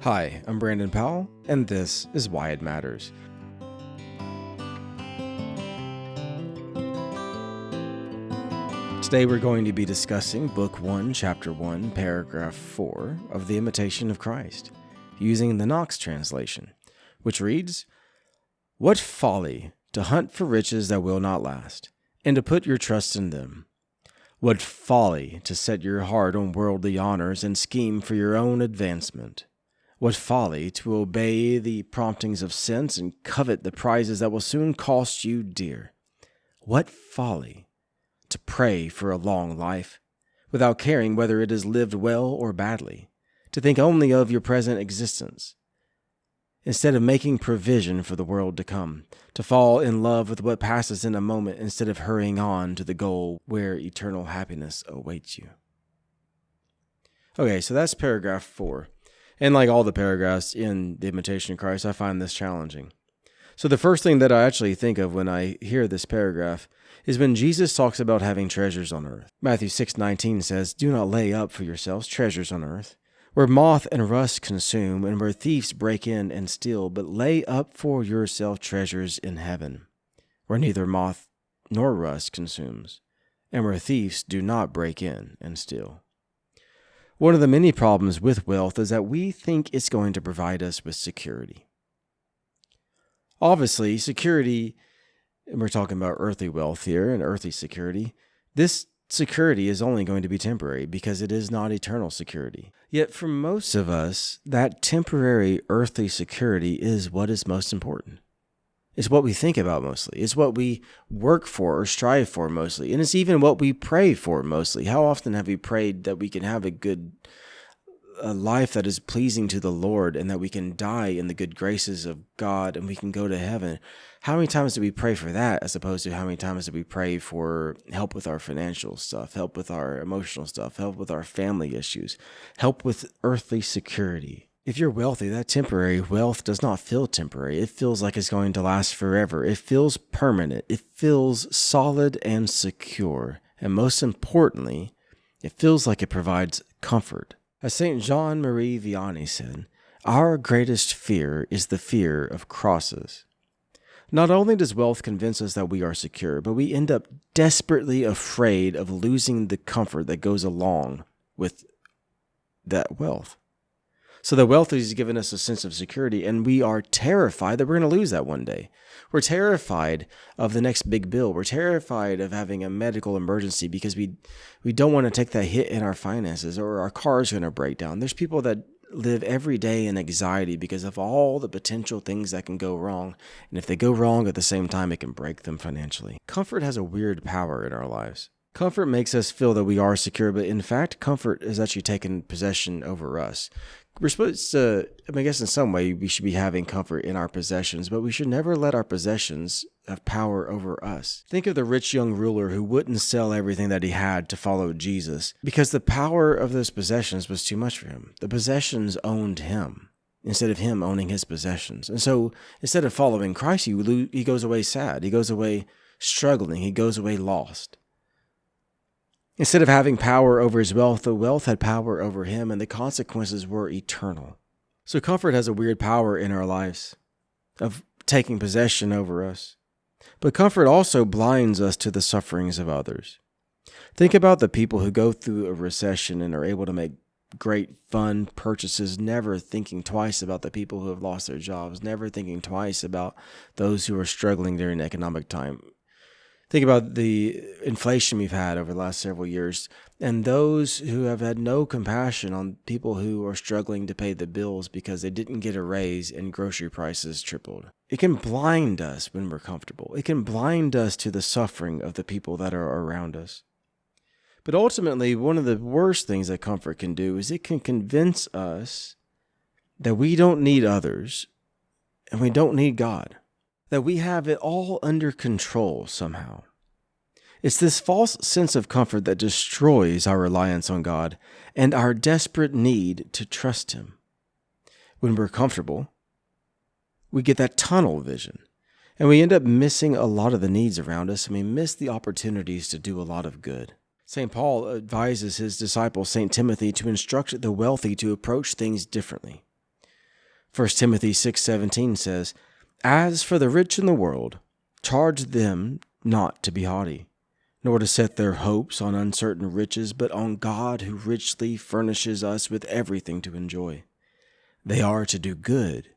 Hi, I'm Brandon Powell, and this is Why It Matters. Today we're going to be discussing Book 1, Chapter 1, Paragraph 4 of The Imitation of Christ, using the Knox translation, which reads, "What folly to hunt for riches that will not last, and to put your trust in them. What folly to set your heart on worldly honors and scheme for your own advancement. What folly to obey the promptings of sense and covet the prizes that will soon cost you dear. What folly to pray for a long life, without caring whether it is lived well or badly, to think only of your present existence, instead of making provision for the world to come, to fall in love with what passes in a moment instead of hurrying on to the goal where eternal happiness awaits you." Okay, so that's paragraph 4. And like all the paragraphs in The Imitation of Christ, I find this challenging. So the first thing that I actually think of when I hear this paragraph is when Jesus talks about having treasures on earth. Matthew 6:19 says, "Do not lay up for yourselves treasures on earth, where moth and rust consume, and where thieves break in and steal, but lay up for yourself treasures in heaven, where neither moth nor rust consumes, and where thieves do not break in and steal." One of the many problems with wealth is that we think it's going to provide us with security. Obviously, security, and we're talking about earthly wealth here and earthly security, this security is only going to be temporary because it is not eternal security. Yet for most of us, that temporary earthly security is what is most important. It's what we think about mostly. It's what we work for or strive for mostly. And it's even what we pray for mostly. How often have we prayed that we can have a life that is pleasing to the Lord and that we can die in the good graces of God and we can go to heaven? How many times do we pray for that as opposed to how many times do we pray for help with our financial stuff, help with our emotional stuff, help with our family issues, help with earthly security? If you're wealthy, that temporary wealth does not feel temporary. It feels like it's going to last forever. It feels permanent. It feels solid and secure. And most importantly, it feels like it provides comfort. As St. Jean Marie Vianney said, "Our greatest fear is the fear of crosses." Not only does wealth convince us that we are secure, but we end up desperately afraid of losing the comfort that goes along with that wealth. So the wealth has given us a sense of security, and we are terrified that we're going to lose that one day. We're terrified of the next big bill. We're terrified of having a medical emergency because we don't want to take that hit in our finances, or our car is going to break down. There's people that live every day in anxiety because of all the potential things that can go wrong. And if they go wrong at the same time, it can break them financially. Comfort has a weird power in our lives. Comfort makes us feel that we are secure, but in fact, comfort is actually taking possession over us. We're supposed to, I guess in some way, we should be having comfort in our possessions, but we should never let our possessions have power over us. Think of the rich young ruler who wouldn't sell everything that he had to follow Jesus because the power of those possessions was too much for him. The possessions owned him instead of him owning his possessions. And so instead of following Christ, he goes away sad. He goes away struggling. He goes away lost. Instead of having power over his wealth, the wealth had power over him, and the consequences were eternal. So comfort has a weird power in our lives of taking possession over us. But comfort also blinds us to the sufferings of others. Think about the people who go through a recession and are able to make great fun purchases, never thinking twice about the people who have lost their jobs, never thinking twice about those who are struggling during economic time. Think about the inflation we've had over the last several years and those who have had no compassion on people who are struggling to pay the bills because they didn't get a raise and grocery prices tripled. It can blind us when we're comfortable. It can blind us to the suffering of the people that are around us. But ultimately, one of the worst things that comfort can do is it can convince us that we don't need others and we don't need God. That we have it all under control somehow. It's this false sense of comfort that destroys our reliance on God and our desperate need to trust Him. When we're comfortable, we get that tunnel vision, and we end up missing a lot of the needs around us, and we miss the opportunities to do a lot of good. St. Paul advises his disciple, St. Timothy, to instruct the wealthy to approach things differently. 1 Timothy 6:17 says, "As for the rich in the world, charge them not to be haughty, nor to set their hopes on uncertain riches, but on God who richly furnishes us with everything to enjoy. They are to do good,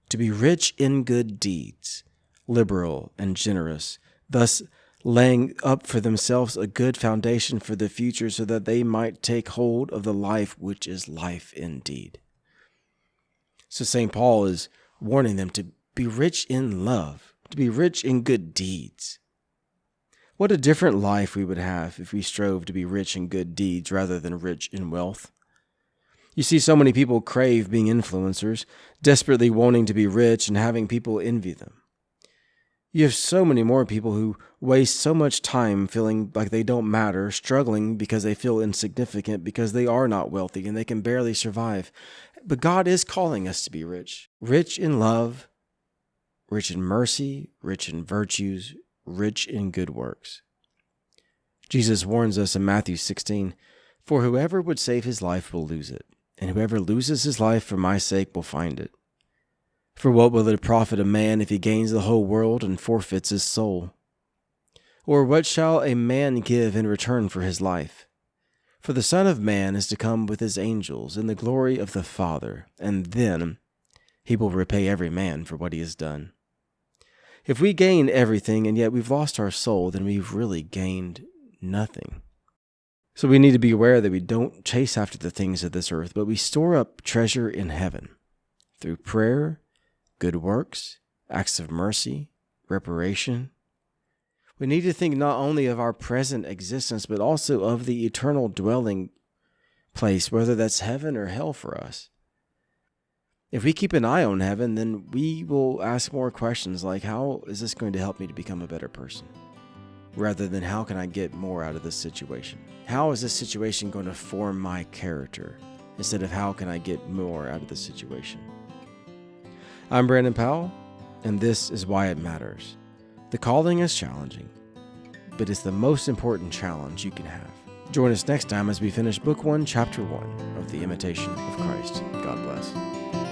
to be rich in good deeds, liberal and generous, thus laying up for themselves a good foundation for the future so that they might take hold of the life which is life indeed." So St. Paul is warning them to be rich in love, to be rich in good deeds. What a different life we would have if we strove to be rich in good deeds rather than rich in wealth. You see, so many people crave being influencers, desperately wanting to be rich and having people envy them. You have so many more people who waste so much time feeling like they don't matter, struggling because they feel insignificant because they are not wealthy and they can barely survive. But God is calling us to be rich. Rich in love, rich in mercy, rich in virtues, rich in good works. Jesus warns us in Matthew 16, "For whoever would save his life will lose it, and whoever loses his life for my sake will find it. For what will it profit a man if he gains the whole world and forfeits his soul? Or what shall a man give in return for his life? For the Son of Man is to come with his angels in the glory of the Father, and then he will repay every man for what he has done." If we gain everything and yet we've lost our soul, then we've really gained nothing. So we need to be aware that we don't chase after the things of this earth, but we store up treasure in heaven through prayer, good works, acts of mercy, reparation. We need to think not only of our present existence, but also of the eternal dwelling place, whether that's heaven or hell for us. If we keep an eye on heaven, then we will ask more questions like, how is this going to help me to become a better person? Rather than how can I get more out of this situation? How is this situation going to form my character? Instead of how can I get more out of this situation? I'm Brandon Powell, and this is Why It Matters. The calling is challenging, but it's the most important challenge you can have. Join us next time as we finish Book 1, Chapter 1 of The Imitation of Christ. God bless.